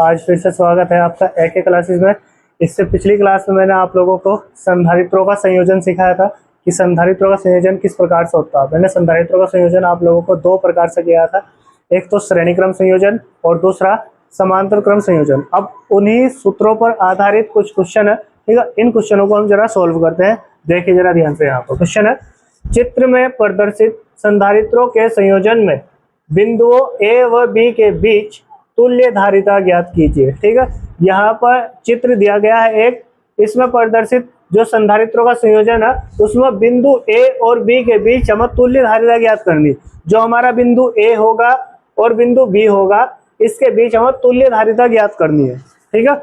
आज फिर से स्वागत है आपका एके क्लासेस में। इससे पिछली क्लास में मैंने आप लोगों को संधारित्रों का संयोजन सिखाया था कि संधारित्रों का संयोजन किस प्रकार से होता है। मैंने संधारित्रों का संयोजन आप लोगों को दो प्रकार से किया था, एक तो श्रेणी क्रम संयोजन और दूसरा समांतर क्रम संयोजन। अब उन्हीं सूत्रों पर आधारित कुछ क्वेश्चन है, ठीक है। इन क्वेश्चनों को हम जरा सोल्व करते हैं। देखिए जरा ध्यान से, यहाँ पर क्वेश्चन है, चित्र में प्रदर्शित संधारित्रों के संयोजन में बिंदुओं ए व बी के बीच तुल्य धारिता ज्ञात कीजिए। ठीक है, यहाँ पर चित्र दिया गया है एक, इसमें प्रदर्शित जो संधारित्रों का संयोजन है उसमें बिंदु ए और बी के बीच हमें तुल्य धारिता ज्ञात करनी। जो हमारा बिंदु ए होगा और बिंदु बी होगा, इसके बीच हमें तुल्य धारिता ज्ञात करनी है। ठीक है,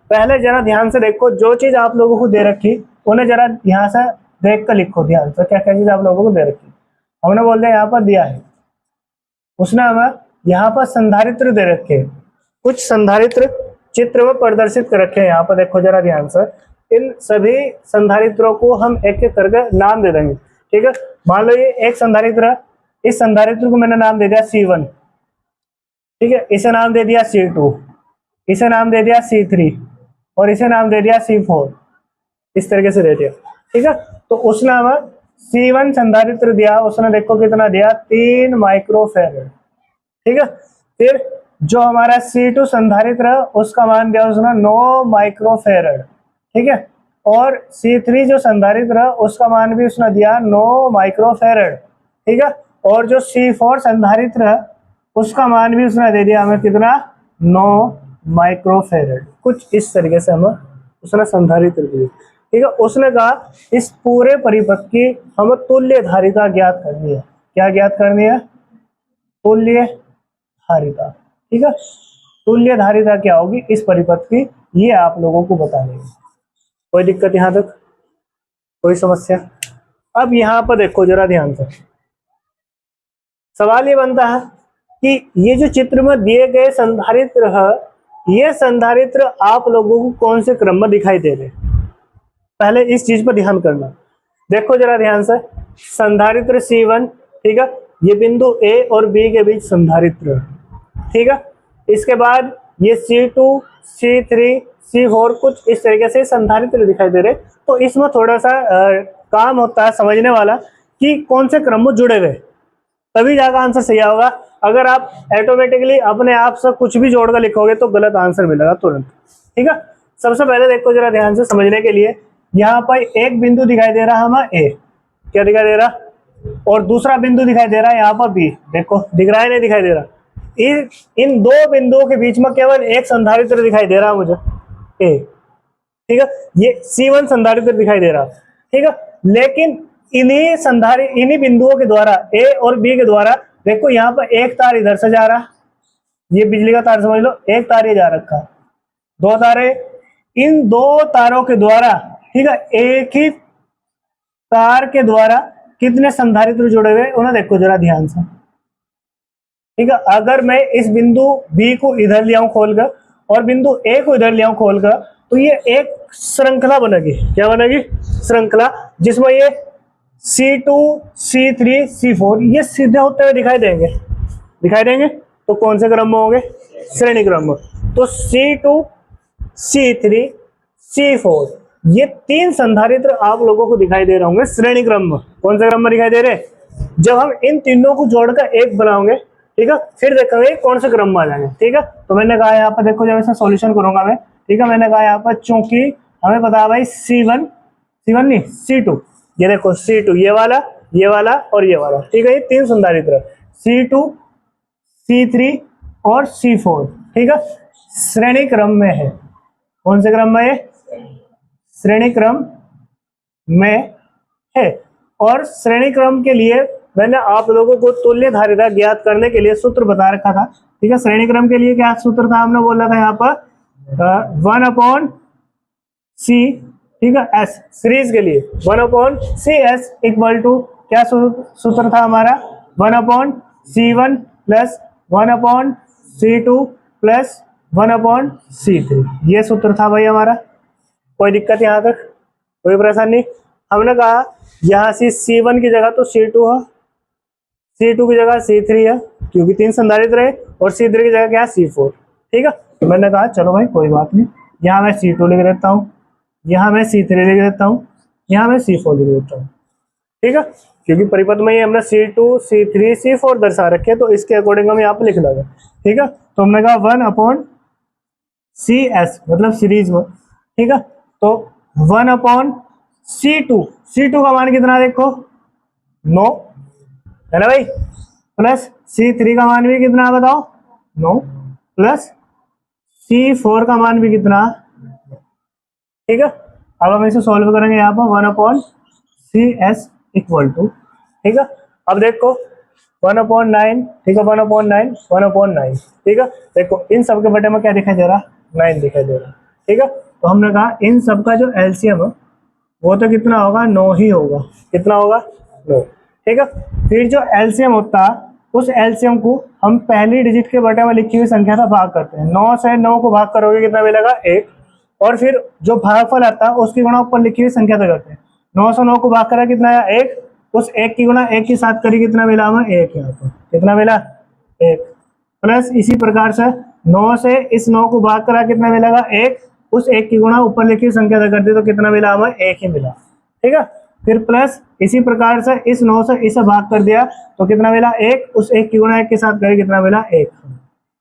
पहले जरा ध्यान से देखो, जो चीज आप लोगों को दे रखी उन्हें जरा यहाँ से देख कर लिखो ध्यान से, क्या क्या चीज आप लोगों को दे रखी। हमने बोल दिया यहाँ पर दिया है, उसने हमें यहाँ पर संधारित्र दे रखे हैं, कुछ संधारित्र चित्र में प्रदर्शित कर रखे हैं। यहाँ पर देखो जरा ध्यान से, इन सभी संधारित्रों को हम एक एक करके नाम दे देंगे। ठीक है, मान लो ये एक संधारित्र है, इस संधारित्र को मैंने नाम दे दिया C1, ठीक है, इसे नाम दे दिया C2, इसे नाम दे दिया C3 और इसे नाम दे दिया C4, इस तरीके से दे दिया। ठीक है, तो उसने हमें C1 संधारित्र दिया, उसने देखो कितना दिया, 3 माइक्रोफैरड। ठीक है, फिर जो हमारा C2 संधारित्र है उसका मान दिया उसने 9 माइक्रोफैरड। ठीक है, और C3 जो संधारित्र है उसका मान भी उसने दिया 9 माइक्रोफैरड। ठीक है, और जो C4 संधारित्र है उसका मान भी उसने दे दिया हमें कितना, 9 माइक्रोफैरड। कुछ इस तरीके से हमें उसने संधारित्र दिए। ठीक है, उसने कहा इस पूरे परिपथ की हमें तुल्य धारिता ज्ञात करनी है। क्या ज्ञात करनी है? तुल्य धारिता। ठीक है, तुल्य धारिता क्या होगी इस परिपथ की, ये आप लोगों को बतानी है। कोई दिक्कत यहाँ तक, कोई समस्या? अब यहाँ पर देखो जरा ध्यान से, सवाल ये बनता है कि ये जो चित्र में दिए गए संधारित्र है, ये संधारित्र आप लोगों को कौन से क्रम में दिखाई दे रहे? पहले इस चीज पर ध्यान करना। देखो जरा ध्यान से, संधारित्र C1, ठीक है, ये बिंदु A और B के बीच संधारित्र है। ठीक है, इसके बाद ये C2, C3, C4 कुछ इस तरीके से संधारित्र दिखाई दे रहे। तो इसमें थोड़ा सा काम होता है समझने वाला कि कौन से क्रम में जुड़े हुए, तभी जाकर आंसर सही होगा। अगर आप ऑटोमेटिकली अपने आप से कुछ भी जोड़कर लिखोगे तो गलत आंसर मिलेगा तुरंत। ठीक है, सबसे पहले देखो जरा ध्यान से समझने के लिए, यहाँ पर एक बिंदु दिखाई दे रहा है हमें A, क्या दिखाई दे रहा, और दूसरा बिंदु दिखाई दे रहा है यहाँ पर B। देखो दिख रहा है, नहीं दिखाई दे रहा? इन दो बिंदुओं के बीच में केवल एक संधारित्र दिखाई दे रहा है मुझे, A। ठीक है, ये C1 संधारित्र दिखाई दे रहा। ठीक है, लेकिन इन्हीं बिंदुओं के द्वारा A और B के द्वारा देखो यहाँ पर एक तार इधर से जा रहा, ये बिजली का तार समझ लो, एक तार ये जा रखा, दो तारे, इन दो तारों के द्वारा, ठीक है, एक ही तार के द्वारा कितने संधारित्र जुड़े हुए उन्हें देखो जरा ध्यान से। ठीक है, अगर मैं इस बिंदु B को इधर ले आऊं खोलकर और बिंदु A को इधर ले आऊं खोलकर, तो ये एक श्रृंखला बनेगी। क्या बनेगी? श्रृंखला, जिसमें ये C2, C3, C4 ये सीधे होते हुए दिखाई देंगे। दिखाई देंगे तो कौन से क्रम में होंगे? श्रेणी क्रम में। तो C2, C3, C4 ये तीन संधारित्र आप लोगों को दिखाई दे रहे होंगे श्रेणी क्रम में। कौन से क्रम में दिखाई दे रहे? जब हम इन तीनों को जोड़कर एक बनाओगे, ठीक है, फिर देखेंगे कौन से क्रम में आ जाएंगे। ठीक है, तो मैंने कहा यहाँ पर देखो, जब ऐसा सॉल्यूशन करूंगा मैं, ठीक है, मैंने कहा यहाँ पर चूंकि हमें पता है भाई C1 नहीं C2, ये देखो C2 ये वाला और ये वाला, ठीक है, ये तीन संधारित्र C2, C3 और C4, ठीक है, श्रेणी क्रम में है। कौन से क्रम में है? श्रेणी क्रम में है। और श्रेणी क्रम के लिए मैंने आप लोगों को तुल्य धारिता ज्ञात करने के लिए सूत्र बता रखा था। ठीक है, श्रेणी क्रम के लिए क्या सूत्र था? हमने बोला था यहाँ पर 1/C, ठीक है, S सीरीज के लिए 1/CS इक्वल टू क्या सूत्र था हमारा? 1/C1 plus 1/C2 plus 1/C3, ये सूत्र था भाई हमारा। कोई दिक्कत यहाँ तक, कोई परेशानी? हमने कहा यहाँ से C1 की जगह तो C2 है, C2 की जगह C3 है क्योंकि तीन संधारित्र है, और C3 की जगह क्या है? C4। ठीक है, तो मैंने कहा चलो भाई कोई बात नहीं, यहाँ मैं C2 लिख देता हूँ, यहाँ मैं C3 लिख देता हूँ, यहाँ मैं C4 लिख देता हूँ। ठीक है, क्योंकि परिपथ में ही हमने C2 C3 C4 दर्शा रखे, तो इसके अकॉर्डिंग हम यहाँ पे लिख देंगे। ठीक है, तो हमने कहा 1/CS मतलब सीरीज में। ठीक है, तो 1/C2, C2 का मान कितना देखो 9 है ना भाई, प्लस C3 का मान भी कितना बताओ 9, प्लस C4 का मान भी कितना। ठीक है, अब हम इसे सॉल्व करेंगे यहाँ पर 1/CS इक्वल टू, ठीक है, अब देखो 1/9, ठीक है 1/9 1/9। ठीक है, देखो इन सब के बटे में क्या दिखाई दे रहा 9 दिखाई दे रहा। ठीक है, तो हमने कहा इन सब का जो एलसीएम है वो तो कितना होगा 9 ही होगा, कितना होगा 9। ठीक है, फिर जो एलसीएम होता उस एलसीएम को हम पहली डिजिट के बटे में लिखी हुई संख्या से भाग करते हैं। 9 से 9 को भाग करोगे कितना मिलेगा 1, और फिर जो भागफल आता है उसकी गुणा ऊपर लिखी हुई संख्या से करते हैं। 9 से 9 को भाग करा कितना आया 1, उस 1 की गुणा 1 के साथ करी कितना मिला हमें 1, यहाँ पर कितना मिला 1, प्लस इसी प्रकार से 9 से इस 9 को भाग करा कितना मिलेगा 1, उस 1 की गुणा ऊपर लिखी हुई संख्या से कर दी तो कितना मिला हमें 1 ही मिला। ठीक है, फिर प्लस इसी प्रकार से इस 9 से इसे भाग कर दिया तो कितना मिला 1, उस 1 की गुणा 1 के साथ करी कितना मिला 1,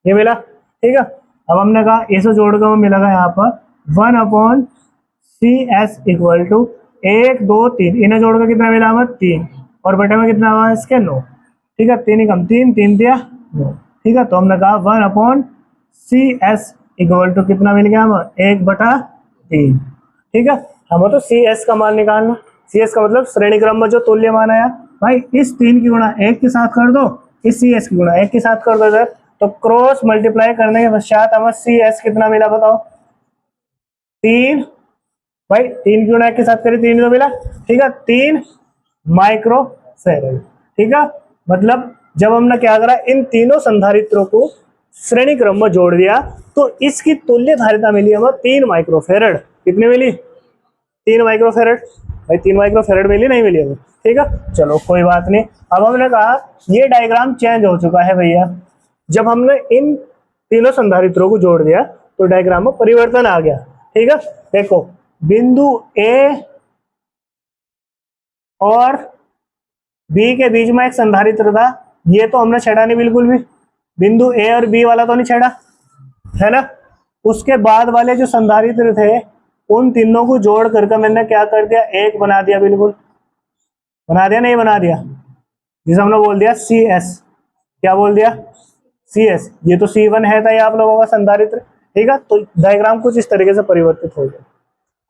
ये मिला। ठीक है, अब हमने कहा इसे जोड़कर हमें मिलेगा यहाँ पर 1/CS इक्वल टू 1 2 3, इन्हें जोड़कर कितना मिला हमें 3, और बटे में कितना हुआ इसके 9। ठीक है, 3 ही कम 3 3 दिया 9। ठीक है, तो हमने कहा 1/CS इक्वल टू कितना मिल गया हमें 1/3। ठीक है, हमें तो CS का मान निकालना, CS का मतलब श्रेणी क्रम में जो तुल्य मान आया भाई, इस 3 की गुणा 1 के साथ कर दो, इस CS की गुणा 1 के साथ कर दो सर, तो क्रॉस मल्टीप्लाई करने के पश्चात हमें CS कितना मिला बताओ 3, भाई 3 की गुणा 1 के साथ करी 3 तो मिला। ठीक है, 3 माइक्रो फेरेड। ठीक है, मतलब जब हमने क्या करा इन तीनों संधारित्रों को श्रेणी क्रम में जोड़ दिया तो इसकी तुल्य धारिता मिली हमें 3 माइक्रो फेरेड। कितनी मिली 3 माइक्रो फेरेड, भाई 3 माइक्रो फेरेड मिली नहीं मिली हमें। ठीक है, चलो कोई बात नहीं। अब हमने कहा ये डायग्राम चेंज हो चुका है भैया, जब हमने इन तीनों संधारित्रों को जोड़ दिया तो डायग्राम में परिवर्तन आ गया। ठीक है, देखो बिंदु A और B के बीच में एक संधारित्र था, ये तो हमने छेड़ा नहीं बिल्कुल भी, बिंदु A और B वाला तो नहीं छेड़ा है ना। उसके बाद वाले जो संधारित्र थे उन तीनों को जोड़ करके मैंने क्या कर दिया एक बना दिया, बिल्कुल बना दिया नहीं बना दिया, जिसे हमने बोल दिया CS। क्या बोल दिया CS, ये तो C1 है था ये आप लोगों का संधारित्र। ठीक है, तो डायग्राम कुछ इस तरीके से परिवर्तित हो गया।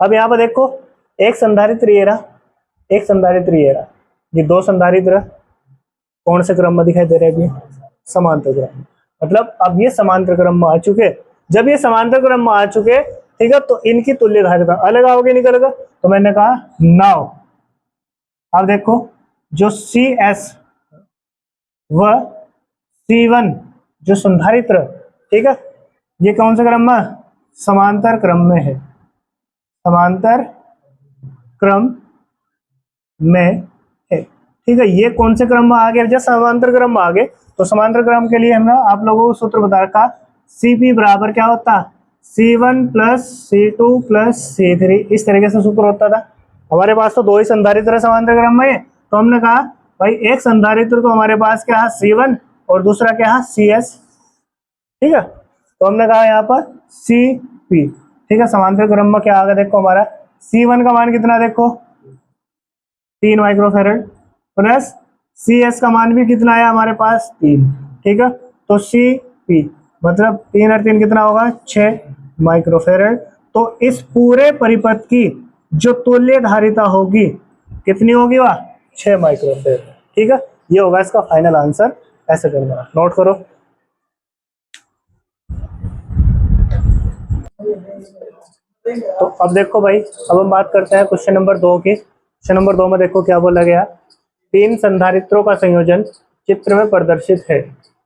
अब यहाँ पर देखो एक संधारित्र ये रहा, एक संधारित्र ये रहा, ये दो संधारित्र कौन से क्रम में दिखाई दे रहे हैं, समांतर क्रम। मतलब अब ये समांतर क्रम में आ चुके, जब ये समांतर क्रम में आ चुके ठीक है, तो इनकी तुल्य धारिता अलग आओगे निकलेगा। तो मैंने कहा नाउ अब देखो जो CS व C1 जो संधारित्र, ठीक है, ये कौन से क्रम में, समांतर क्रम में है, समांतर क्रम में है। ठीक है, ये कौन से क्रम में आ गए, जब समांतर क्रम में आ गए तो समांतर क्रम के लिए हमने आप लोगों को सूत्र बता रखा CP बराबर क्या होता, C1 plus C2 plus C3, इस तरीके से सूत्र होता था। हमारे पास तो दो ही संधारित्र समांतर क्रम में, तो हमने कहा भाई एक संधारित्र तो हमारे पास क्या है C1 और दूसरा क्या है CS। ठीक है, तो हमने कहा यहाँ पर CP। ठीक है, समांतर क्रम में क्या आ गया देखो हमारा C1 का मान कितना देखो 3 माइक्रोफेरेड प्लस CS का मान भी कितना आया हमारे पास 3। ठीक है, तो CP मतलब 3 और 3 कितना होगा 6 माइक्रोफेरेड। तो इस पूरे परिपथ की जो तुल्य धारिता होगी कितनी होगी वह 6 माइक्रोफेरेड। ठीक है, ये होगा इसका फाइनल आंसर, ऐसे करना नोट करो। तो अब देखो भाई, अब हम बात करते हैं क्वेश्चन नंबर 2 की। क्वेश्चन नंबर 2 में देखो क्या बोला गया, 3 संधारित्रों का संयोजन चित्र में प्रदर्शित है।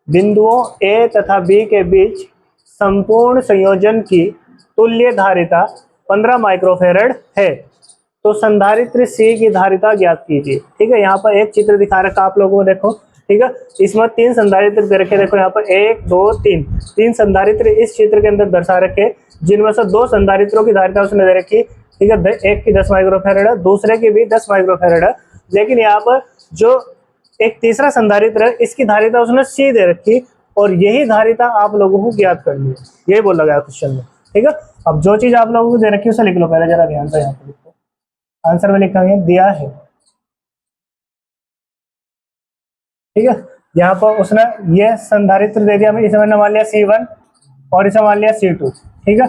बिंदुओं A तथा B के बीच संपूर्ण संयोजन की तुल्य धारिता 15 माइक्रोफेरेड है। तो संधारित्र C की धारिता ज्ञात कीजिए। ठीक है, यहाँ पर एक चित्र दिखा रखा आप लोगों को, देखो ठीक है। इसमें 3 संधारित्र दे रखे, देखो यहाँ पर 1 2 3, 3 संधारित्र इस चित्र के अंदर दर्शा रखे, जिनमें से 2 संधारित्रों की धारिता उसने दे रखी, ठीक है, एक की 10 माइक्रोफैरड है, दूसरे की भी 10 माइक्रोफैरड है। लेकिन यहाँ पर जो एक तीसरा संधारित्र है, इसकी धारिता उसने C दे रखी, और यही धारिता आप लोगों को ज्ञात करनी है, यही बोला गया क्वेश्चन में, ठीक है। अब जो चीज आप लोगों को दे रखी है उसे लिख लो पहले, जरा ध्यान से यहाँ पे लिखो, आंसर में लिखेंगे दिया है, ठीक है। यहाँ पर उसने ये संधारित्र दे दिया हमें, इसे मैंने मान लिया C1 और इसे मान लिया C2, ठीक है।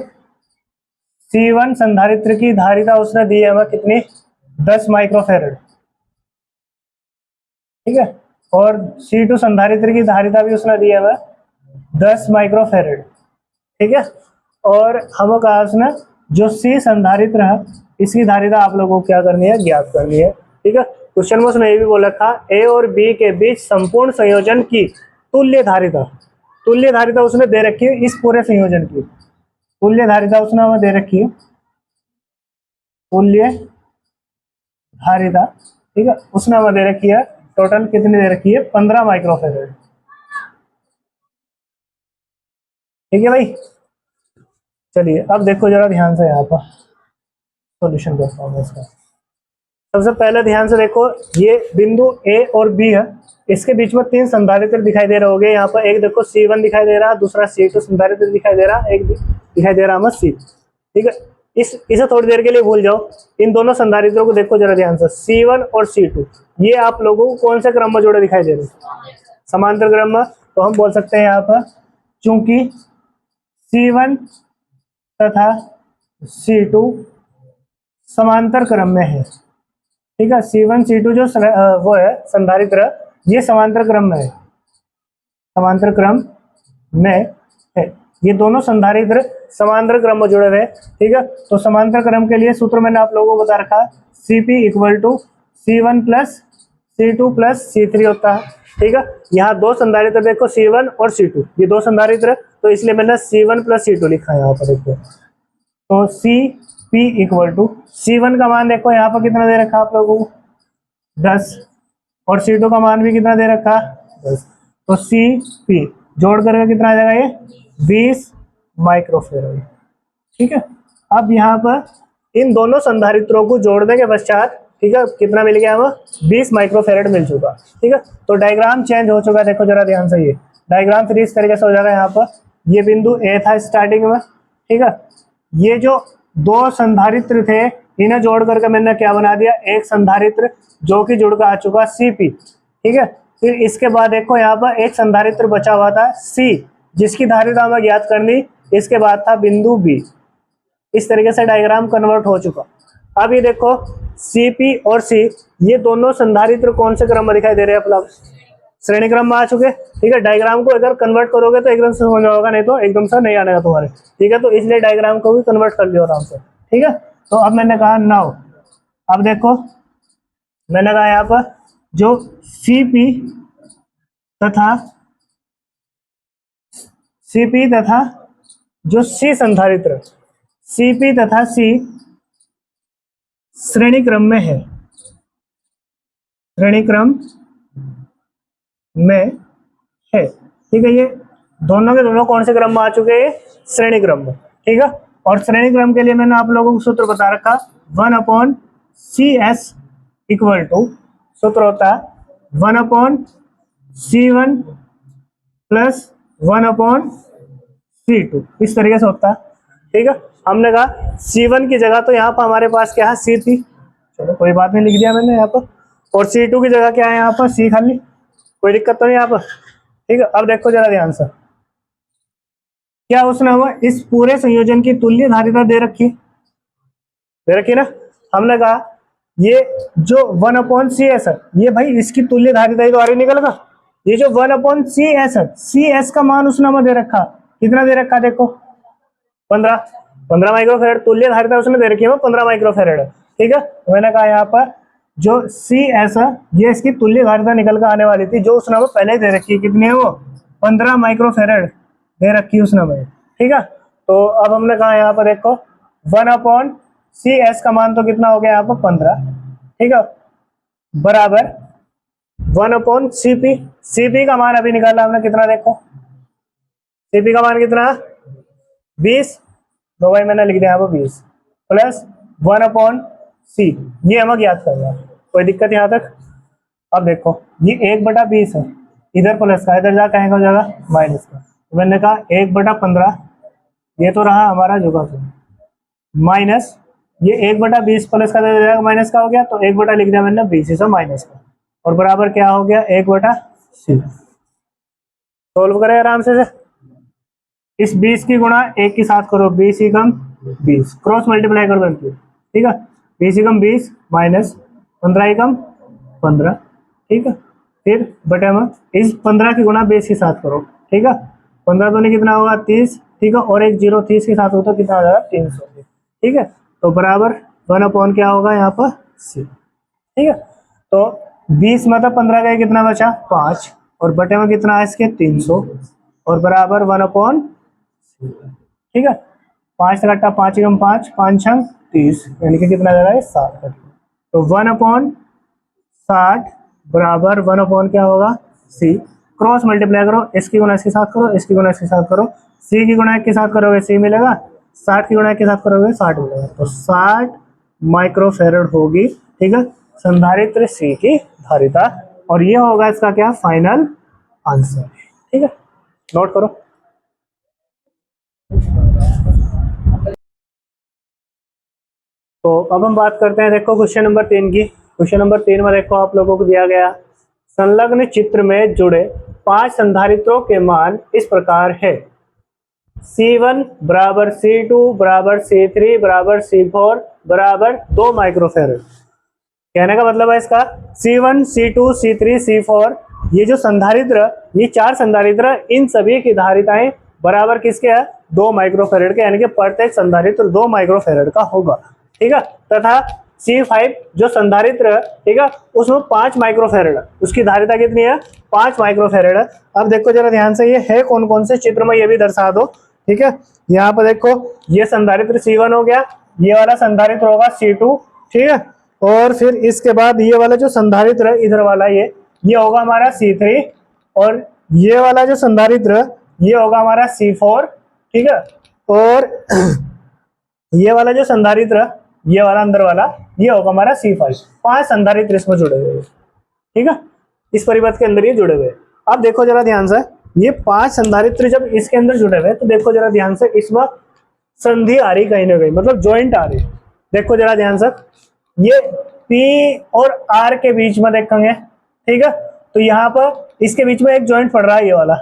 C1 संधारित्र की धारिता उसने दी है हमें कितनी, 10 माइक्रोफैरड, ठीक है, और C2 संधारित्र की धारिता भी उसने दी है हमें 10 माइक्रोफैरड, ठीक है। और हमें कहा उसने जो C संधारित्र है इसकी धारिता आप लोगों को क्या करनी है, ज्ञात करनी है, ठीक है। क्वेश्चन में उसने ये भी बोला था A और B के बीच संपूर्ण संयोजन की तुल्य धारिता उसने दे रखी है, इस पूरे संयोजन की तुल्य धारिता उसने हमें दे रखी है, तुल्य धारिता, ठीक है, उसने हमें दे रखी है, टोटल कितनी दे रखी है, 15 माइक्रोफैरड, ठीक है भाई। चलिए अब देखो जरा ध्यान से, यहाँ पर सॉल्यूशन करता हूँ इसका। सबसे पहले ध्यान से देखो, ये बिंदु A और B है, इसके बीच में 3 संधारित्र दिखाई दे रहे होंगे। यहाँ पर एक देखो C1 दिखाई दे रहा, दूसरा C2 संधारित्र दिखाई दे रहा, एक दिखाई दे रहा हमें C, ठीक है। इसे थोड़ी देर के लिए भूल जाओ, इन दोनों संधारित्रों को देखो जरा ध्यान से, C1 और C2, ये आप लोगों को कौन से क्रम में जोड़े दिखाई दे रहे हैं, समांतर क्रम में। तो हम बोल सकते हैं यहाँ पर चूंकि C1 तथा C2 समांतर क्रम में है, ठीक है, C1 C2 जो वो है संधारित्र, ये समांतर क्रम में है, समांतर क्रम में है, ये दोनों संधारित्र समांतर क्रम में जुड़े हुए, ठीक है। तो समांतर क्रम के लिए सूत्र मैंने आप लोगों को बता रखा, CP = C1 + C2 + C3 होता है, ठीक है। यहाँ 2 संधारित्र देखो C1 और C2, ये 2 संधारित्र, तो इसलिए मैंने C1 + C2 लिखा है यहाँ पर, देखो। तो CP = C1 का मान देखो यहाँ पर कितना दे रखा आप लोगों को, 10, और C2 का मान भी कितना दे रखा, 10। तो CP जोड़ करके कितना आ जाएगा, ये 20 माइक्रोफैरड, ठीक है। अब यहाँ पर इन दोनों संधारित्रों को जोड़ने के पश्चात, ठीक है, कितना मिल गया हमें, 20 माइक्रोफैरड मिल चुका, ठीक है। तो डायग्राम चेंज हो चुका, देखो जरा ध्यान से, ये डायग्राम फिर इस तरीके से हो जाएगा। यहाँ पर ये बिंदु A था स्टार्टिंग में, ठीक है, ये जो 2 संधारित्र थे इन्हें जोड़ करके मैंने क्या बना दिया, एक संधारित्र जो कि जुड़ कर आ चुका CP, ठीक है। फिर इसके बाद देखो यहाँ पर एक संधारित्र बचा हुआ था C, जिसकी धारिता हमें ज्ञात करनी, इसके बाद था बिंदु B। इस तरीके से डायग्राम कन्वर्ट हो चुका। अब ये देखो CP और C, ये दोनों संधारित्र कौन से क्रम में दिखाई दे रहे हैं, मतलब श्रेणी क्रम में आ चुके, ठीक है। डायग्राम को अगर कन्वर्ट करोगे तो एकदम से समझ होगा, नहीं तो एकदम से नहीं आने का तुम्हारे, ठीक है। तो इसलिए डायग्राम को भी कन्वर्ट कर लियो आराम से, ठीक है। तो अब मैंने कहा नाउ, अब देखो मैंने कहा यहाँ पर जो CP तथा जो C संधारित्र, CP तथा C श्रेणी क्रम में है, श्रेणी क्रम में है, ठीक है। ये दोनों के दोनों कौन से क्रम में आ चुके हैं, श्रेणी क्रम में, ठीक है। और श्रेणी क्रम के लिए मैंने आप लोगों को सूत्र बता रखा, 1/CS = सूत्र होता है 1/C1 + 1/C2, इस तरीके से होता है, ठीक है। हमने कहा C1 की जगह तो यहाँ पर हमारे पास क्या है, C थी, चलो कोई बात नहीं, लिख दिया मैंने यहाँ पर, और C2 की जगह क्या है यहाँ पर, C खाली, कोई दिक्कत तो नहीं यहाँ पर, ठीक है। अब देखो जरा ध्यान से, क्या उसने हमें इस पूरे संयोजन की तुल्य धारिता दे रखी ना। हमने कहा ये जो 1/CS है, ये भाई इसकी तुल्य धारिता ही तो आ रही निकल का, ये जो 1/CS है, CS का मान उसने हमें दे रखा, कितना दे रखा, देखो 15 माइक्रोफैरड, तुल्य धारिता उसने दे रखी है 15 माइक्रोफैरड, ठीक है। मैंने कहा यहाँ पर जो CS है, ये इसकी तुल्य धारिता निकल कर आने वाली थी, जो उसने हमें पहले दे रखी है, कितनी है वो, 15 माइक्रोफैरड दे रखी है उसने हमें, ठीक है। तो अब हमने कहा यहाँ पर देखो 1/CS का मान तो कितना हो गया यहाँ पर 15, ठीक है, बराबर 1/Cp। Cp का मान अभी निकाला हमने, कितना देखो, Cp का मान कितना, 20, तो भाई मैंने लिख दिया यहाँ पर 20 प्लस 1/C, ये हमें याद करना है। कोई दिक्कत यहाँ तक? अब देखो ये 1/20 है, इधर प्लस का, इधर जा कहेंगे हो जाएगा माइनस का, तो मैंने कहा 1/15, ये तो रहा हमारा जो का माइनस, ये 1/20 प्लस का दे जाएगा माइनस का हो गया, तो 1 लिख दिया मैंने 20 से माइनस का, और बराबर क्या हो गया 1/C। सोल्व करें आराम से। इस 20 की गुणा 1 के साथ करो, 20 ही कम 20, क्रॉस मल्टीप्लाई कर दो, ठीक है, 20 ही कम 20 माइनस 15 ही कम 15, ठीक है, फिर बटे में इस 15 की गुणा 20 के साथ करो, ठीक है, 15 तो नहीं कितना होगा 30, ठीक है, और एक 0 30 के साथ हो तो कितना हो जाएगा 300, ठीक है, तो बराबर 1 क्या होगा यहाँ पर C, ठीक है, तो 20 मतलब 15 का कितना बचा 5, और बटे में कितना है इसके 300, और बराबर 1/, ठीक है, 5 से घटा 5 एकम 5, 5 छंग 30, यानी कि कितना जाएगा 60, तो 1/60 बराबर 1/ क्या होगा C। क्रॉस मल्टीप्लाई करो, इसकी गुणा इसके साथ करो, इसकी गुणा इसके साथ करो, C की गुणा 1 के साथ करोगे C मिलेगा, 60 की गुणा 1 के साथ करोगे 60 मिलेगा, तो 60 माइक्रोफेरेड होगी, ठीक है, संधारित्र C की धारिता, और ये होगा इसका क्या फाइनल आंसर, ठीक है, नोट करो। तो अब हम बात करते हैं, देखो क्वेश्चन नंबर 3 की। क्वेश्चन नंबर 3 में देखो आप लोगों को दिया गया, संलग्न चित्र में जुड़े 5 संधारित्रों के मान इस प्रकार है, C1 बराबर C2 बराबर C3 बराबर C4 बराबर 2 माइक्रोफेरेड। कहने का मतलब है इसका C1 C2 C3 C4, ये जो संधारित्र, ये 4 संधारित्र, इन सभी की धारिताएं बराबर किसके है 2 माइक्रोफेरेड के, यानी कि प्रत्येक संधारित्र 2 माइक्रोफेरेड का होगा, ठीक है, तथा C5 जो संधारित्र, ठीक है, उसमें 5 माइक्रोफेरेड, उसकी धारिता कितनी है 5 माइक्रोफेरेड है। अब देखो जरा ध्यान से, ये है कौन कौन से चित्र में, ये भी दर्शा दो, ठीक है, यहाँ पर देखो ये संधारित्र C1 हो गया, ये वाला संधारित्र होगा C2, ठीक है, और फिर इसके बाद ये वाला जो संधारित्र है इधर वाला, ये होगा हमारा C3, और ये वाला जो संधारित्र ये होगा हमारा C4, ठीक है, और ये वाला जो संधारित्र, ये वाला अंदर वाला, ये होगा हमारा C5। 5 संधारित्र इसमें जुड़े हुए, ठीक है, इस परिपथ के अंदर ये जुड़े हुए। अब देखो जरा ध्यान से, ये 5 संधारित्र जब इसके अंदर जुड़े हुए, तो देखो जरा ध्यान से, इसमें संधि आ रही कहीं ना कहीं, मतलब ज्वाइंट आ रही। देखो जरा ध्यान से, ये P और R के बीच में देखेंगे, ठीक है, तो यहाँ पर इसके बीच में एक ज्वाइंट पड़ रहा है, ये वाला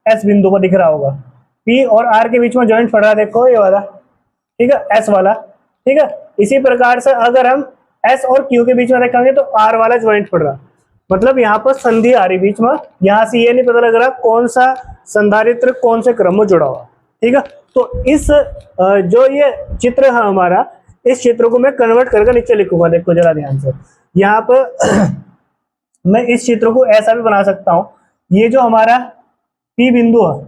S बिंदु पर दिख रहा होगा, P और R के बीच में ज्वाइंट पड़ रहा है, देखो ये वाला, ठीक है, S वाला, ठीक है। इसी प्रकार से अगर हम S और Q के बीच में देखेंगे तो R वाला ज्वाइंट पड़ रहा, मतलब यहाँ पर संधि आ रही बीच में, यहाँ से ये नहीं पता लग रहा कौन सा संधारित्र कौन से क्रम में जुड़ा हुआ, ठीक है। तो इस जो ये चित्र है हमारा, इस चित्र को मैं कन्वर्ट करके नीचे लिखूंगा, देखो जरा ध्यान से, यहाँ पर मैं इस चित्र को ऐसा भी बना सकता हूँ, ये जो हमारा P बिंदु है,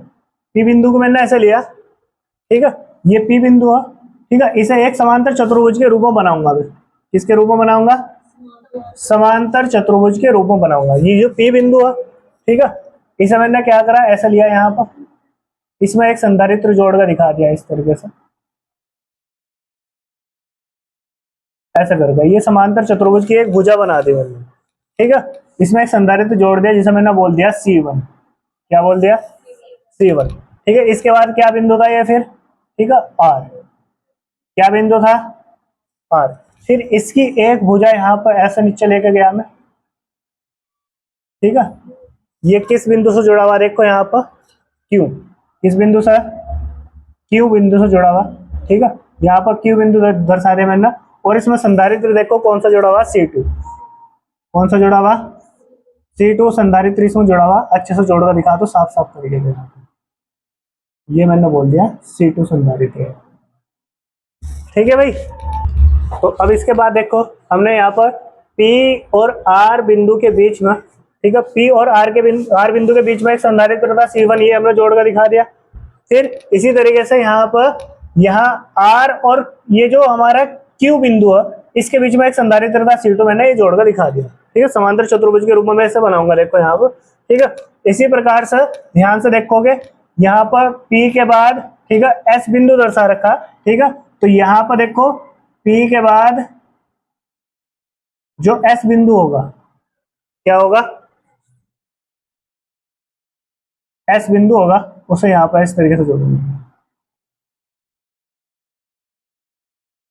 P बिंदु को मैंने ऐसे लिया, ठीक है, ये P बिंदु है, ठीक है, इसे एक समांतर चतुर्भुज के रूप में बनाऊंगा, किसके रूप में बनाऊंगा, समांतर चतुर्भुज के रूप में बनाऊंगा। ये जो P बिंदु है, ठीक है, इसे मैंने क्या करा, ऐसा लिया, यहाँ पर इसमें एक संधारित्र जोड़कर दिखा दिया इस तरीके से, ऐसा करके ये समांतर चतुर्भुज की एक भुजा बना दी मैंने, ठीक है, इसमें एक संधारित्र जोड़ दिया जिसे मैंने बोल दिया C1, क्या बोल दिया C1, ठीक है। इसके बाद क्या बिंदु था ये फिर, ठीक है, R, क्या बिंदु था R, फिर इसकी एक भुजा यहाँ पर ऐसे नीचे लेकर गया मैं, ठीक है, ये किस बिंदु से जुड़ा हुआ, देखो यहाँ पर Q, किस बिंदु से, Q बिंदु से जुड़ा हुआ, ठीक है, यहाँ पर Q बिंदु दर्शा दिया मैंने, और इसमें संधारित्र देखो कौन सा जुड़ा हुआ, C2, कौन सा जुड़ा हुआ, C2 संधारित्र इसमें जुड़ा हुआ, अच्छे से जोड़कर दिखा दो साफ साफ तरीके से, ये मैंने बोल दिया C2 संधारित्र, ठीक है भाई। तो अब इसके बाद देखो हमने यहाँ पर P और R बिंदु के बीच में, ठीक है, P और R बिंदु के बीच में एक संधारित्र था C1, ये हमने जोड़कर दिखा दिया। फिर इसी तरीके से यहाँ पर R और ये जो हमारा Q बिंदु है, इसके बीच में एक संधारित्र था C2, मैंने ये जोड़कर दिखा दिया, ठीक है, समांतर चतुर्भुज के रूप में मैं इसे बनाऊंगा, देखो यहाँ पर, ठीक है। इसी प्रकार से ध्यान से देखोगे, यहाँ पर P के बाद, ठीक है, S बिंदु दर्शा रखा, ठीक है। तो यहाँ पर देखो P के बाद जो S बिंदु होगा क्या होगा, S बिंदु होगा, उसे यहाँ पर इस तरीके से जोड़ूंगा,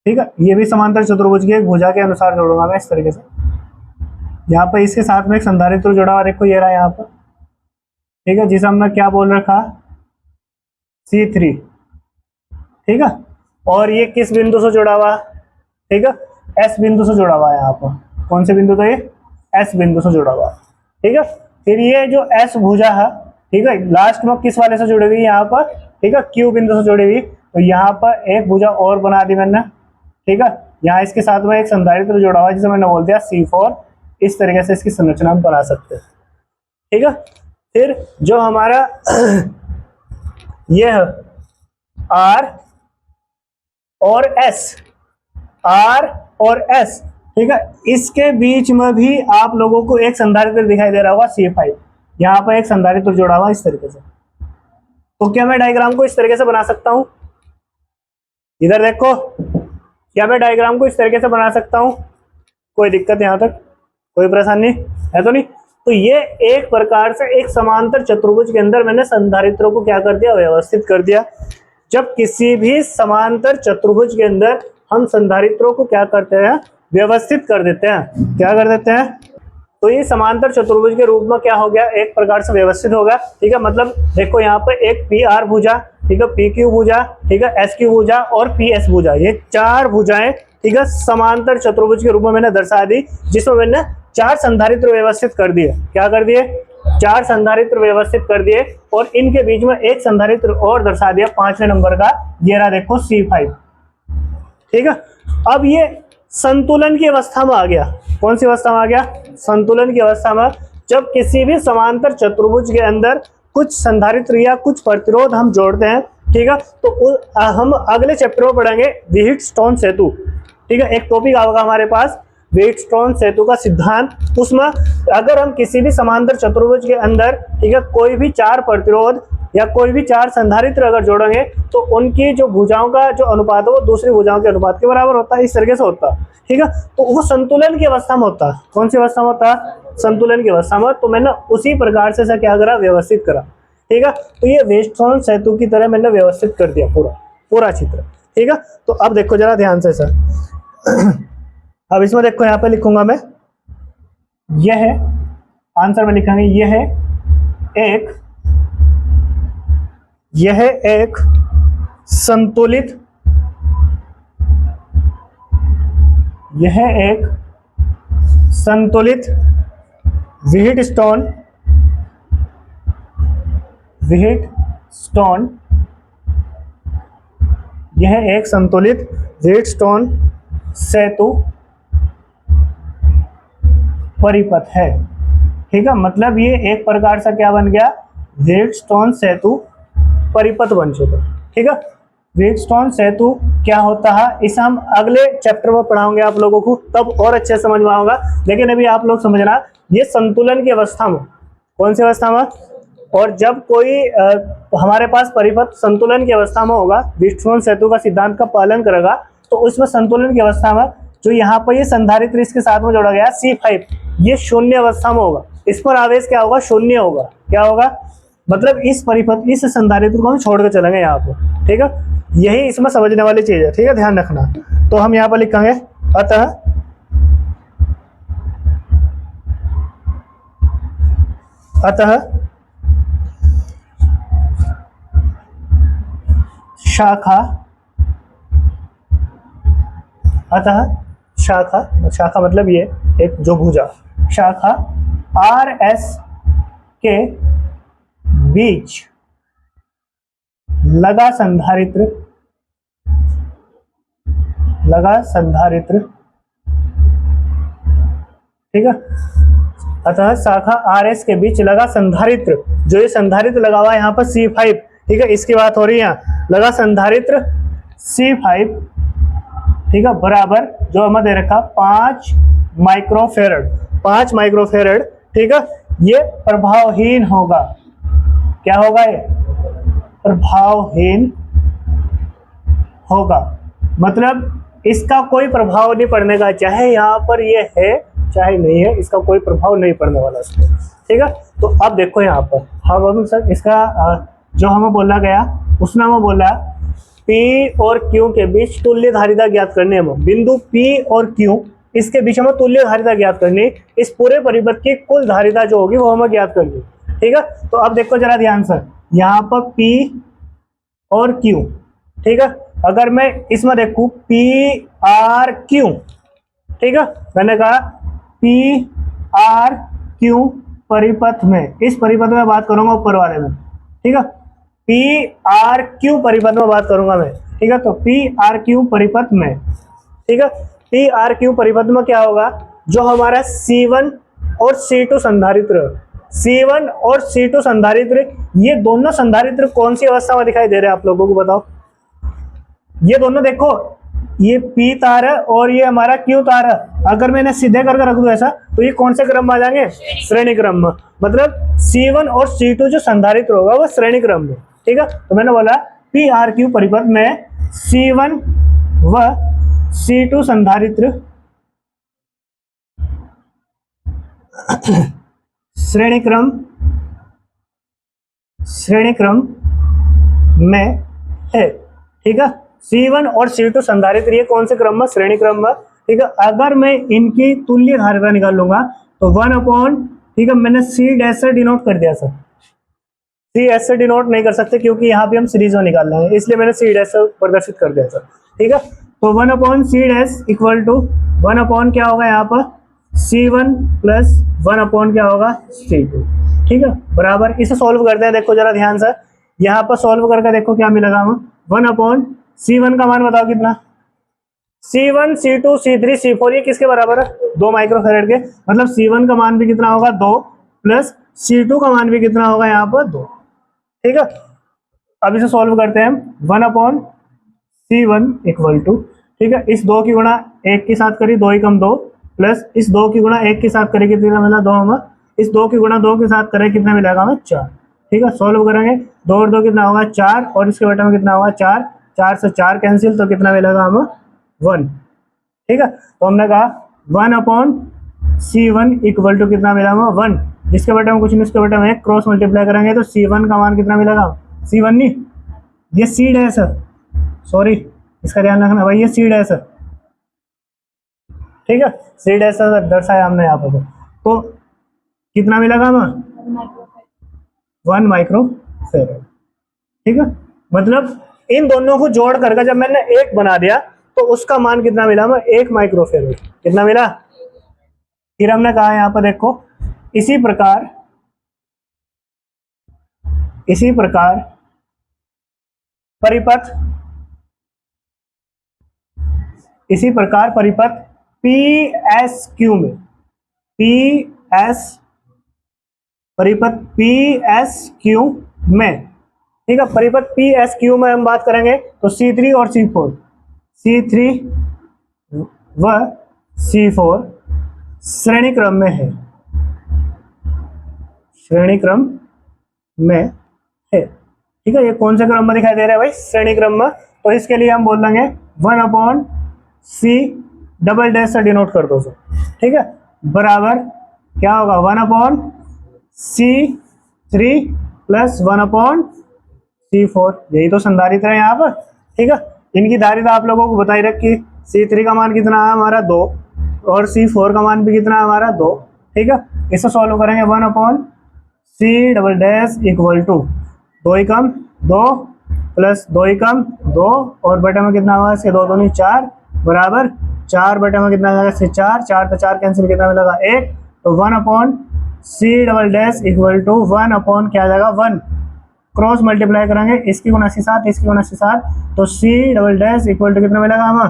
ठीक है। ये भी समांतर चतुर्भुज की एक भुजा के अनुसार जोड़ूंगा मैं इस तरीके से। यहाँ पर इसके साथ में एक संधारित्र जुड़ा हुआ, देखो ये रहा यहाँ पर, ठीक है, जिसे हमने क्या बोल रखा, C3, ठीक है। और ये किस बिंदु से जुड़ा हुआ, ठीक है, S बिंदु से जुड़ा हुआ है। यहाँ पर कौन से बिंदु, तो ये S बिंदु से जुड़ा हुआ, ठीक है। फिर ये जो S भुजा है, ठीक है, लास्ट में किस वाले से जुड़ी हुई, यहाँ पर, ठीक है, Q बिंदु से जुड़ी हुई। तो यहाँ पर एक भुजा और बना दी मैंने, ठीक है। यहाँ इसके साथ में एक संधारित्र जुड़ा हुआ है जिसे मैंने बोल दिया C4। इस तरीके से इसकी संरचना हम बना सकते हैं, ठीक है। फिर जो हमारा यह R और S, R और S, ठीक है, इसके बीच में भी आप लोगों को एक संधारित्र दिखाई दे रहा होगा C5। यहाँ पर एक संधारित्र जुड़ा हुआ इस तरीके से। तो क्या मैं डायग्राम को इस तरीके से बना सकता हूं, इधर देखो, क्या मैं डायग्राम को इस तरीके से बना सकता हूं, कोई दिक्कत यहाँ तक, कोई परेशानी है तो नहीं। तो ये एक प्रकार से एक समांतर चतुर्भुज के अंदर मैंने संधारित्रों को क्या कर दिया, व्यवस्थित कर दिया। जब किसी भी समांतर चतुर्भुज के अंदर हम संधारित्रों को क्या करते हैं, व्यवस्थित कर देते हैं, क्या कर देते हैं, तो ये समांतर चतुर्भुज के रूप में क्या हो गया, एक प्रकार से व्यवस्थित होगा, ठीक है। मतलब देखो यहाँ पर एक PR भुजा, ठीक है, PQ भुजा, ठीक है, SQ भुजा और PS भुजा, ये चार भुजाएं, ठीक है, समांतर चतुर्भुज के रूप में मैंने दर्शा दी, जिसमें मैंने चार संधारित्र व्यवस्थित कर दिए। क्या कर दिए, चार संधारित्र व्यवस्थित कर दिए, और इनके बीच में एक संधारित्र और दर्शा दिया 5वें नंबर का, ये रहा देखो C5, ठीक है। अब ये संतुलन की अवस्था में आ गया। कौन सी अवस्था में आ गया, संतुलन की अवस्था में। जब किसी भी समांतर चतुर्भुज के अंदर कुछ संधारित्र या कुछ प्रतिरोध हम जोड़ते हैं, ठीक है, तो हम अगले चैप्टर में पढ़ेंगे व्हीटस्टोन सेतु, ठीक है। एक टॉपिक आएगा हमारे पास व्हीटस्टोन सेतु का सिद्धांत। उसमें अगर हम किसी भी समांतर चतुर्भुज के अंदर, ठीक है, कोई भी चार प्रतिरोध या कोई भी चार संधारित्र अगर जोड़ेंगे तो उनकी जो भुजाओं का जो अनुपात है वो दूसरी भुजाओं के अनुपात के बराबर होता है, इस तरीके से होता है, ठीक है। तो वो संतुलन की अवस्था में होता है। कौन सी अवस्था में होता है, संतुलन की अवस्था में। तो मैंने उसी प्रकार से क्या करा, व्यवस्थित करा, ठीक है। तो ये व्हीटस्टोन सेतु की तरह मैंने व्यवस्थित कर दिया पूरा चित्र, ठीक है। तो अब देखो जरा ध्यान से सर, अब इसमें देखो यहाँ पे लिखूंगा मैं, यह है आंसर में लिखेंगे, यह एक संतुलित, यह एक संतुलित व्हीटस्टोन यह एक संतुलित व्हीटस्टोन सेतु परिपथ है, ठीक है। मतलब ये एक प्रकार से क्या बन गया, व्हीटस्टोन सेतु परिपथ बन चुका, ठीक है। व्हीटस्टोन सेतु क्या होता है, इसे हम अगले चैप्टर में पढ़ाएंगे आप लोगों को, तब और अच्छे समझ में आएगा। लेकिन अभी आप लोग समझना, ये संतुलन की अवस्था में, कौन सी अवस्था में, और जब कोई हमारे पास परिपथ संतुलन की अवस्था में होगा, व्हीटस्टोन सेतु का सिद्धांत का पालन करेगा, तो उसमें संतुलन की अवस्था में जो यहाँ पर ये संधारित्र इसके साथ में जोड़ा गया C5, ये शून्य अवस्था में होगा। इस पर आवेश क्या होगा, शून्य होगा। क्या होगा, मतलब इस परिपथ, इस संधारित्र को हम छोड़ के चलेंगे यहाँ पर, ठीक है। यही इसमें समझने वाली चीज है, ठीक है, ध्यान रखना। तो हम यहाँ पर लिखेंगे, अतः शाखा मतलब ये एक जो भुजा, शाखा RS के बीच लगा संधारित्र, ठीक है। अतः शाखा RS के बीच लगा संधारित्र, जो ये संधारित्र लगा हुआ है यहाँ पर C5, ठीक है, इसकी बात हो रही है यहाँ, लगा संधारित्र C5, ठीक है, बराबर जो हमें दे रखा 5 माइक्रोफेरड, 5 माइक्रोफेरेड, ठीक है, ये प्रभावहीन होगा। क्या होगा? ये प्रभावहीन होगा, मतलब इसका कोई प्रभाव नहीं पड़ने का, चाहे यहाँ पर ये है चाहे नहीं है, इसका कोई प्रभाव नहीं पड़ने वाला इस पर, ठीक है। तो अब देखो यहाँ पर हम सर इसका जो हमें बोला गया उसने हमें बोला P और Q के बीच तुल्य धारिता ज्ञात करनी है। हमें बिंदु P और Q इसके बीच हमें तुल्य धारिता ज्ञात करनी, इस पूरे परिपथ की कुल धारिता जो होगी वो हमें ज्ञात करनी, ठीक है। तो अब देखो जरा ध्यान से, यहाँ पर P और Q, ठीक है, अगर मैं इसमें देखूं P R Q, ठीक है, मैंने कहा P R Q परिपथ में, इस परिपथ में बात करूंगा ऊपर वाले में, ठीक है, P R Q परिपथ में बात करूंगा मैं, ठीक है। तो P R Q परिपथ में, ठीक है, P R Q परिपथ में क्या होगा, जो हमारा C1 और C2 संधारित्र, C1 और C2 संधारित्र, ये दोनों संधारित्र कौन सी अवस्था में दिखाई दे रहे हैं आप लोगों को बताओ। ये दोनों देखो, ये P तार है और ये हमारा Q तार है, अगर मैंने सीधे करके रख दूं ऐसा तो ये कौन से क्रम में आ जाएंगे? श्रेणी क्रम में, मतलब C1 और C2 जो संधारित्र होगा वो श्रेणी क्रम में, ठीक है। तो मैंने बोला P R Q परिपथ में C1 व C2 संधारित्र श्रेणी क्रम में है, ठीक है। C1 और C2 संधारित्र ये कौन से क्रम में? श्रेणी क्रम में, ठीक है। अगर मैं इनकी तुल्य धारिता निकाल लूंगा तो 1/, ठीक है, मैंने C डैश से डिनोट कर दिया सर, C एस से डिनोट नहीं कर सकते क्योंकि यहाँ पे हम सीरीज में निकाल रहे हैं, इसलिए मैंने C डैश से प्रदर्शित कर दिया सर, ठीक है। तो 1/C डैश इक्वल टू 1/ क्या होगा यहाँ पर C1 प्लस 1/ क्या होगा C2, ठीक है, बराबर। इसे सॉल्व करते हैं, देखो जरा ध्यान से, यहाँ पर सॉल्व करके देखो क्या मिलेगा हमें। 1/C1 का मान बताओ कितना? C1 C2 C3 C4 ये किसके बराबर है? 2 माइक्रोफेरेड के, मतलब C1 का मान भी कितना होगा 2 प्लस C2 का मान भी कितना होगा यहाँ पर 2, ठीक है। अब इसे सॉल्व करते हैं, 1/C1 इक्वल टू, ठीक है, इस 2 की गुणा 1 के साथ करी 2 एकम 2 प्लस इस 2 की गुणा 1 के साथ करें कितना मिला 2 हमें, इस 2 की गुणा 2 के साथ करें कितना मिलेगा हमें 4, ठीक है। सॉल्व करेंगे 2 और 2 कितना होगा 4 और इसके बेटा में कितना होगा 4, 4 से 4 कैंसिल तो कितना मिलेगा हमें 1, ठीक है। तो हमने कहा 1/C1 इक्वल टू कितना मिला हमें 1, जिसके बेटा में कुछ नहीं उसके बेटा में क्रॉस मल्टीप्लाई करेंगे तो C1 का मान कितना मिलेगा, C1 नहीं ये C डैश है, सॉरी इसका ध्यान रखना भाई, ये C डैश है, ठीक है, C डैश दर्शाया हमने यहाँ पर। तो कितना मिलेगा हमें 1 माइक्रोफेरेड, ठीक है। मतलब इन दोनों को जोड़ करके जब मैंने एक बना दिया तो उसका मान कितना मिला हमें 1 माइक्रोफेरेड, कितना मिला। फिर हमने कहा यहाँ पर देखो इसी प्रकार परिपथ PSQ में, परिपथ PSQ में, ठीक है, परिपथ PSQ में हम बात करेंगे तो C3 और C3 व C4 श्रेणी क्रम में है, ठीक है। ये कौन से क्रम में दिखाई दे रहा है भाई? श्रेणी क्रम में। तो इसके लिए हम बोल देंगे 1/C डबल डैश से डिनोट कर दो सर, ठीक है, बराबर क्या होगा 1/C3 प्लस 1/C4, यही तो संधारित्र है यहाँ पर, ठीक है। इनकी धारिता आप लोगों को बताई रखी, C3 का मान कितना है हमारा 2 और C4 का मान भी कितना है हमारा 2, ठीक है। इसे सॉल्व करेंगे 1/C double dash equal to 2 Ekam 2 plus 2 एकम 2 और बटे में कितना होगा इसके 2 दूनी 4 बराबर 4 बटे में कितना जाएगा इससे 4, 4 तो 4 कैंसिल कितना मिलेगा 1, तो 1/C double dash equal to 1/ क्या आ जाएगा 1, क्रॉस मल्टीप्लाई करेंगे इसकी गुणा से 7 इसकी गुणा से 7 तो C double dash equal to कितना मिलेगा हमें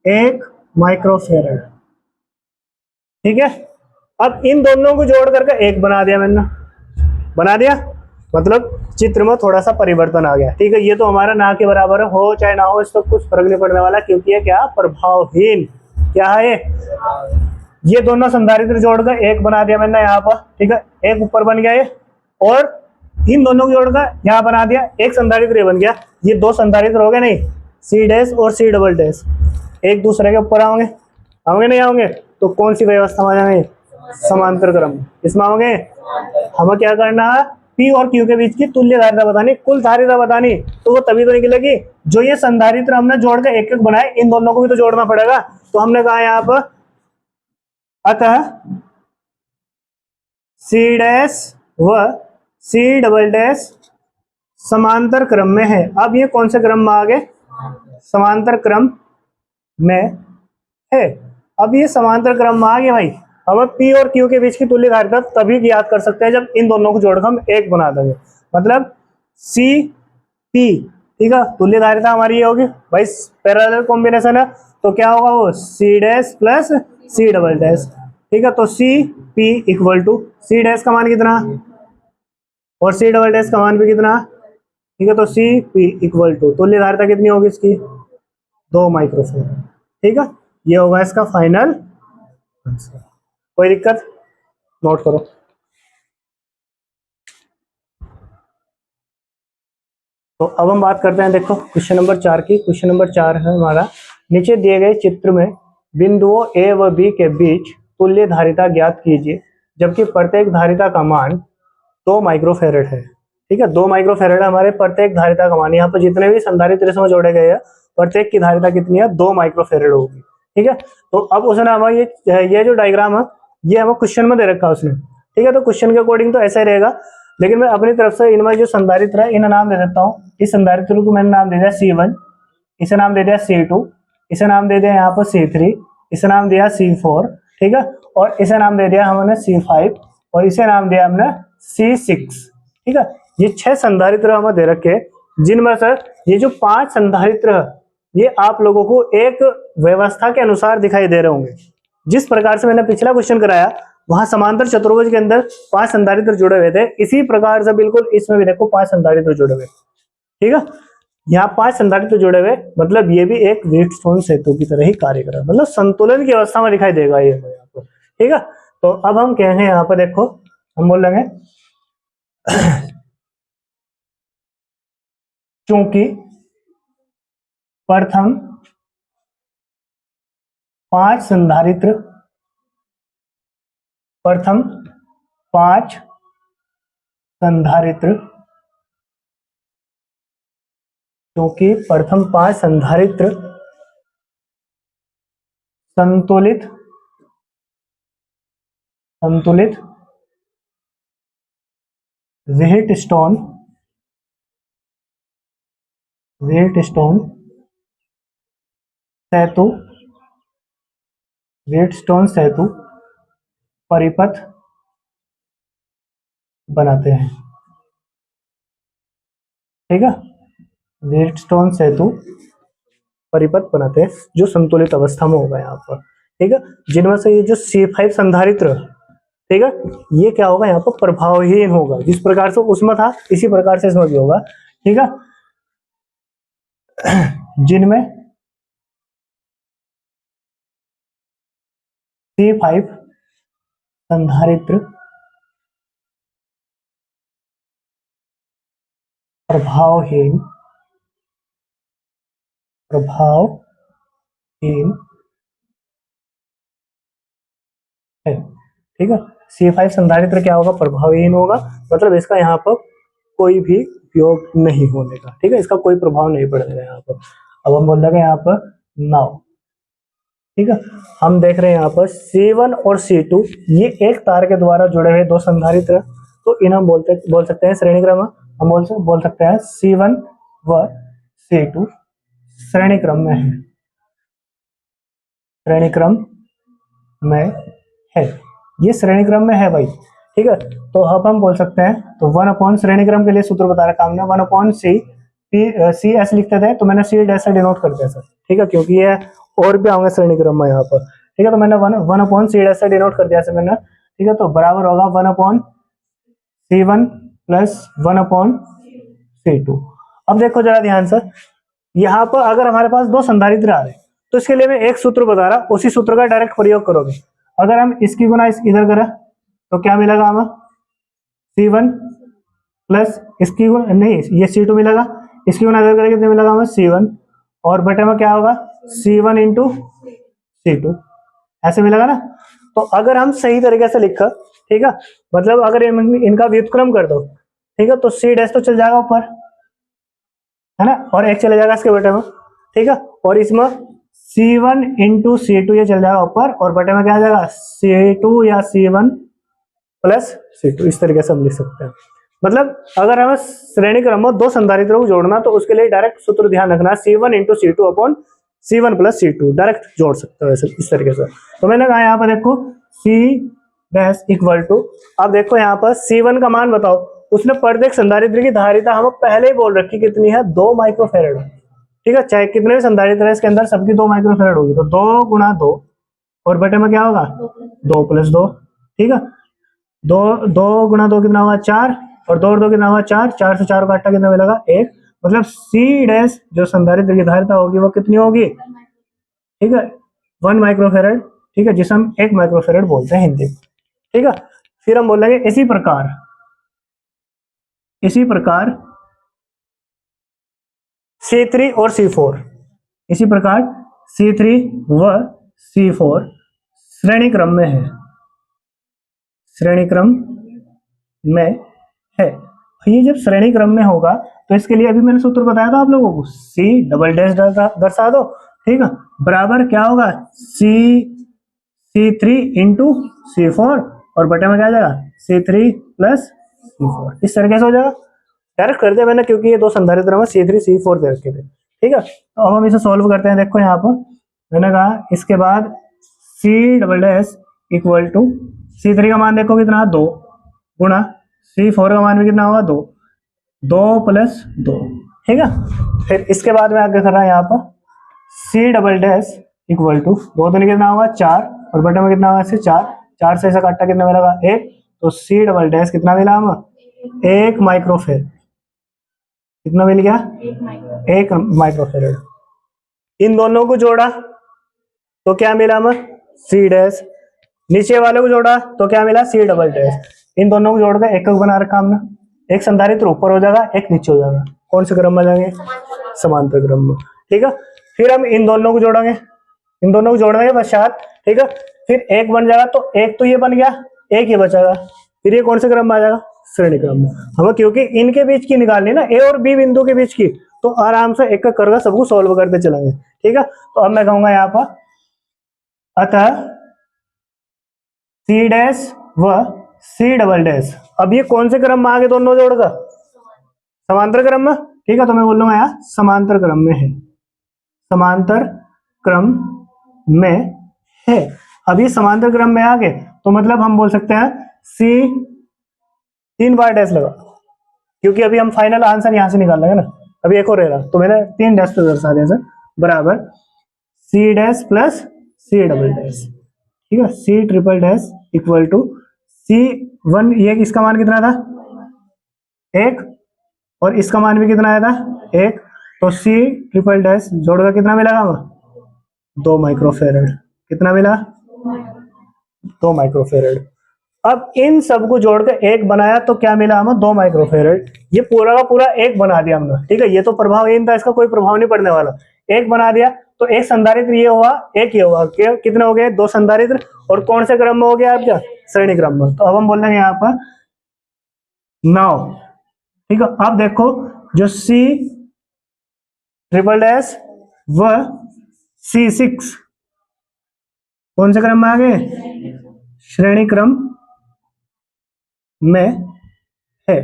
1 माइक्रोफेरेड, ठीक है। अब इन दोनों को जोड़ करके एक बना दिया मैंने, मतलब चित्र में थोड़ा सा परिवर्तन आ गया, ठीक है। ये तो हमारा ना के बराबर हो चाहे ना हो, इसको कुछ फर्क नहीं पड़ने वाला क्योंकि ये क्या प्रभावहीन, क्या है ये दोनों संधारित्र जोड़कर एक बना दिया मैंने यहाँ पर, ठीक है, एक ऊपर बन गया ये, और इन दोनों को जोड़कर यहाँ बना दिया एक संधारित्र बन गया। ये दो संधारित्र हो गए नहीं, सी डैश और सी डबल डैश एक दूसरे के ऊपर आओगे, आओगे नहीं आओगे? तो कौन सी व्यवस्था में जाएंगे? समांतर क्रम। इसमें आओगे, हमें क्या करना है, पी और क्यू के बीच की तुल्य धारिता बतानी, कुल धारिता बतानी। तो वो तभी तो निकलेगी जो ये संधारित्र हमने जोड़कर एक एक बनाए, इन दोनों को भी तो जोड़ना पड़ेगा। तो हमने कहा यहाँ पर अतः सी डैश व सी डबल डैश समांतर क्रम में है। अब ये कौन से क्रम में आ गए? समांतर क्रम में है। अब ये समांतर क्रम में आ गया भाई। अब पी और क्यू के बीच की तुल्य धारिता तभी याद कर सकते हैं जब इन दोनों को जोड़कर हम एक बना देंगे। मतलब सी पी, ठीक है, तुल्य धारिता हमारी ये होगी भाई, पैरेलल कॉम्बिनेशन है तो क्या होगा वो C dash plus C double dash, ठीक है। तो C P equal to C dash का मान कितना और सी डबल डैश का मान भी कितना, ठीक है। तो सी पी इक्वल टू तुल्य धारिता कितनी होगी इसकी? 2 माइक्रोफैराड, ठीक है। ये होगा इसका फाइनल आंसर। कोई दिक्कत? नोट करो। तो अब हम बात करते हैं, देखो क्वेश्चन नंबर 4 की। क्वेश्चन नंबर 4 है हमारा, नीचे दिए गए चित्र में बिंदुओं ए व बी के बीच तुल्य धारिता ज्ञात कीजिए जबकि प्रत्येक धारिता का मान 2 माइक्रोफैराड है, ठीक है। 2 माइक्रोफैराड हमारे प्रत्येक धारिता का मान, यहाँ पर जितने भी संधारित्र इसमें जोड़े गए हैं प्रत्येक की धारिता कितनी है? 2 माइक्रोफैराड होगी, ठीक है। तो अब उसने हमें ये जो डायग्राम है ये हमें क्वेश्चन में दे रखा है उसने, ठीक है। तो क्वेश्चन के अकॉर्डिंग तो ऐसा ही रहेगा, लेकिन मैं अपनी तरफ से इनमें जो संधारित्र है इन्हें नाम दे देता हूँ। इस संधारित्र को मैंने नाम दे दिया C1, इसे नाम दे दिया C2, इसे नाम दे दिया यहाँ पर C3, इसे नाम दिया C4, ठीक है, और इसे नाम दे दिया हमने C5 और इसे नाम दिया हमने C6, ठीक है। ये 6 संधारित्र हमें दे रखे, जिनमें से ये जो 5 संधारित्र ये आप लोगों को एक व्यवस्था के अनुसार दिखाई दे रहे होंगे। जिस प्रकार से मैंने पिछला क्वेश्चन कराया वहां समांतर चतुर्भुज के अंदर 5 संधारित्र जुड़े हुए थे, इसी प्रकार से बिल्कुल इसमें भी देखो 5 संधारित्र जुड़े हुए, ठीक है। यहाँ 5 संधारित्र जुड़े हुए, मतलब ये भी एक व्हीटस्टोन सेतु की तरह ही कार्य कर रहा है, मतलब संतुलन की अवस्था में दिखाई देगा ये यहाँ पर, ठीक है। तो अब हम कहेंगे यहाँ पर देखो, हम बोल लेंगे चूंकि प्रथम 5 संधारित्र, प्रथम 5 संधारित्र, क्योंकि प्रथम 5 संधारित्र संतुलित व्हीटस्टोन सेतु परिपथ बनाते हैं, ठीक है। व्हीटस्टोन सेतु परिपथ बनाते हैं जो संतुलित अवस्था में होगा यहाँ पर, ठीक है। जिनमें से ये जो C5 संधारित्र, ठीक है, ये क्या होगा यहाँ पर? प्रभावहीन होगा। जिस प्रकार से उसमें था इसी प्रकार से इसमें भी होगा, ठीक है। जिनमें C5 संधारित्र प्रभावहीन है, ठीक है। C5 संधारित्र क्या होगा? प्रभावहीन होगा, मतलब इसका यहाँ पर कोई भी उपयोग नहीं होने का, ठीक है, इसका कोई प्रभाव नहीं पड़ेगा यहाँ पर। अब हम बोल रहे हैं यहाँ पर नाउ, ठीक है। हम देख रहे हैं यहाँ पर C1 और C2 ये एक तार के द्वारा जुड़े हुए 2 संधारित्र, तो इन्हें हम बोल सकते हैं श्रेणी क्रम। हम बोल सकते हैं C1 व C2 श्रेणी क्रम में है, श्रेणी क्रम में है, ये श्रेणी क्रम में है भाई, ठीक है। तो अब हम बोल सकते हैं, तो 1 श्रेणी क्रम के लिए सूत्र बता रखा हमने, 1/C सी एस लिखते थे तो मैंने सी डैश से डिनोट कर दिया सर, ठीक है, क्योंकि ये और भी आएंगे श्रेणी क्रम में यहाँ पर, ठीक है। तो मैंने 1/C डैश से डिनोट कर दिया सर मैंने, ठीक है। तो बराबर होगा 1/C1 प्लस 1/C2। अब देखो जरा ध्यान से, यहाँ पर अगर हमारे पास 2 संधारित्र आ रहे तो इसके लिए मैं एक सूत्र बता रहा, उसी सूत्र का डायरेक्ट प्रयोग करोगे। अगर हम इसकी गुना इस इधर करें तो क्या मिलेगा हमें, C1 प्लस इसकी गुना नहीं, ये C2 मिलेगा, इसकी गुना इधर करेंगे तो मिलेगा हमें C1, और बटे में क्या होगा C1 इंटू C2, ऐसे मिलेगा ना। तो अगर हम सही तरीके से लिखा, ठीक है, मतलब अगर इनका व्युत्क्रम कर दो, ठीक है, तो C डैश तो चल जाएगा ऊपर, है ना, और एक चले जाएगा इसके बटे में, ठीक है, और इसमें C1 इंटू C2 ये चल जाएगा ऊपर, और बटे में क्या आ जाएगा C2 या C1 प्लस C2, इस तरीके से हम लिख सकते हैं। मतलब अगर हमें श्रेणी क्रम में दो संधारित्रों को जोड़ना तो उसके लिए डायरेक्ट सूत्र ध्यान रखना, C1 into C2 upon C1 plus C2, direct जोड़ सकते हो ऐसे इस तरीके से। तो मैंने कहा यहाँ पर देखो C डैश इक्वल टू, अब देखो यहाँ पर C1 का मान बताओ, उसने प्रत्येक संधारित्र की धारिता हमें पहले ही बोल रखी कितनी है, 2 माइक्रोफेरेड, ठीक है, चाहे कितने भी संधारित्र है इसके अंदर सबकी 2 माइक्रोफेरेड होगी, तो 2 गुणा 2 और बटे में क्या होगा 2 प्लस 2, ठीक है, 2 गुणा 2 कितना होगा 4, और 2 और 2 कितना होगा 4, 4 से 4 का काटा कितना मिलेगा 1, मतलब C डैश जो संधारित्र की धारिता होगी वो कितनी होगी, ठीक है 1 माइक्रोफेरेड, ठीक है, जिसे हम 1 माइक्रोफेरेड बोलते हैं हिंदी में, ठीक है। फिर हम बोलेंगे इसी प्रकार C3 और C4, इसी प्रकार C3 व C4 श्रेणी क्रम में है, श्रेणी क्रम में है। ये जब श्रेणी क्रम में होगा तो इसके लिए अभी मैंने सूत्र बताया था आप लोगों को, C डबल डैश दर्शा दो, ठीक है, बराबर क्या होगा C3 इंटू C4, और बटे में क्या आ जाएगा C3 प्लस C4, इस तरीके से हो जाएगा। डायरेक्ट कर दिया मैंने क्योंकि ये दो संधारित्र में C3 C4 दे रखे थे, ठीक है। तो अब हम इसे सॉल्व करते हैं। देखो यहाँ पर मैंने कहा इसके बाद C double dash equal to C3 का मान देखो कितना 2 गुणा C4 का मान भी कितना होगा 2, 2 प्लस 2, ठीक है। फिर इसके बाद में आगे कर रहा है यहाँ पर C double dash equal to 2 तो कितना होगा 4, और बटे में कितना होगा इससे 4, 4 से ऐसा काटा कितना मिलेगा 1, तो C डबल डैश कितना मिला हमें 1 माइक्रोफेरेड, कितना मिल गया 1 माइक्रोफेरेड। इन दोनों को जोड़ा तो क्या मिला हमें C डैश, नीचे वाले को जोड़ा तो क्या मिला C डबल डैश। इन दोनों को जोड़कर एक बना रखा हमने, एक संधारित्र ऊपर हो जाएगा एक नीचे हो जाएगा, कौन से क्रम में जाएंगे समांतर क्रम में, ठीक है। फिर हम इन दोनों को जोड़ेंगे, इन दोनों को जोड़ने के पश्चात, ठीक है, फिर एक बन जाएगा, तो एक तो ये बन गया, एक ये बचेगा, फिर ये कौन से क्रम में आ जाएगा श्रेणी क्रम में। हमें क्योंकि इनके बीच की निकालनी ना, ए और बी बिंदु के बीच की, तो आराम से एक एक करके सबको सॉल्व करते चलेंगे, ठीक है। तो अब मैं कहूंगा यहाँ पर अतः C डैश व C डबल डैश, अब ये कौन से क्रम में आ गए दोनों जोड़कर समांतर क्रम में, ठीक है। तो मैं बोल लूंगा यहाँ समांतर क्रम में है, समांतर क्रम में है। अब ये समांतर क्रम में आ गए तो मतलब हम बोल सकते हैं C 3 बार डैश लगा, क्योंकि अभी हम फाइनल आंसर यहां से निकाल लेंगे ना, अभी एक और रहेगा, तो मैंने 3 डैश तो दर्शा दिया सर, बराबर C dash plus C double dash, ठीक है, C triple dash equal to C1, ये इसका मान कितना था 1, और इसका मान भी कितना आया था 1, तो C ट्रिपल डैश जोड़कर कितना मिलेगा हमें 2 माइक्रोफेरेड, कितना मिला 2 माइक्रोफेरेड। अब इन सबको जोड़कर एक बनाया तो क्या मिला हमें 2 माइक्रोफेरेड, ये पूरा का पूरा एक बना दिया हमने, ठीक है। ये तो प्रभावहीन था, इसका कोई प्रभाव नहीं पड़ने वाला, एक बना दिया तो एक संधारित्र ये हुआ, एक ये हुआ, कितने हो गए 2 संधारित्र, और कौन से क्रम में हो गया आपका श्रेणी क्रम में। तो अब हम बोल रहे हैं यहाँ पर 9, ठीक है। अब देखो जो C ट्रिपल डैश व C6 कौन से क्रम में आ गए श्रेणी क्रम में है।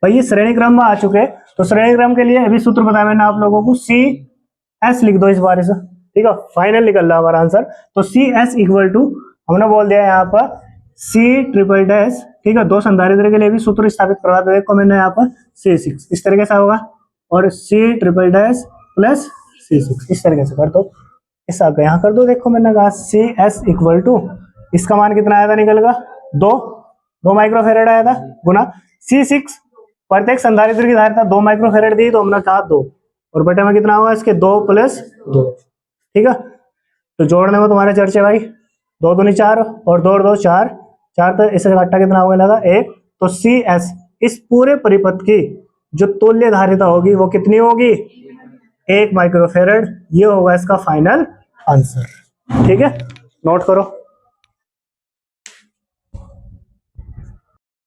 भाई ये श्रेणी क्रम में आ चुके हैं, तो श्रेणी क्रम के लिए अभी सूत्र बताया मैंने आप लोगों को, CS लिख दो इस बार से, ठीक है, फाइनल निकल रहा हमारा आंसर। तो CS इक्वल टू हमने बोल दिया यहाँ पर C ट्रिपल डैश, ठीक है, 2 संधारित्र के लिए भी सूत्र स्थापित करवा दे, देखो मैंने यहाँ पर C6 इस तरीके से होगा, और C triple dash plus C6 इस तरीके से कर दो, इस आगे यहाँ कर दो। देखो मैंने कहा CS इक्वल टू, इसका मान कितना आया था निकलेगा 2 माइक्रोफेरेड आया था, गुना C6 प्रत्येक संधारित्र की धारिता 2 माइक्रोफेरेड दी, तो हमने कहा 2, और बटे में कितना होगा इसके 2 प्लस 2, ठीक है। तो जोड़ने में तुम्हारे चर्चे भाई 2 दूनी 4 और 2 और 2 4, 4 तो इससे इकट्ठा कितना होने लगा 1। तो सी एस इस पूरे परिपथ की जो तुल्य धारिता होगी वो कितनी होगी 1 माइक्रोफेरेड। ये होगा इसका फाइनल आंसर। ठीक है, नोट करो।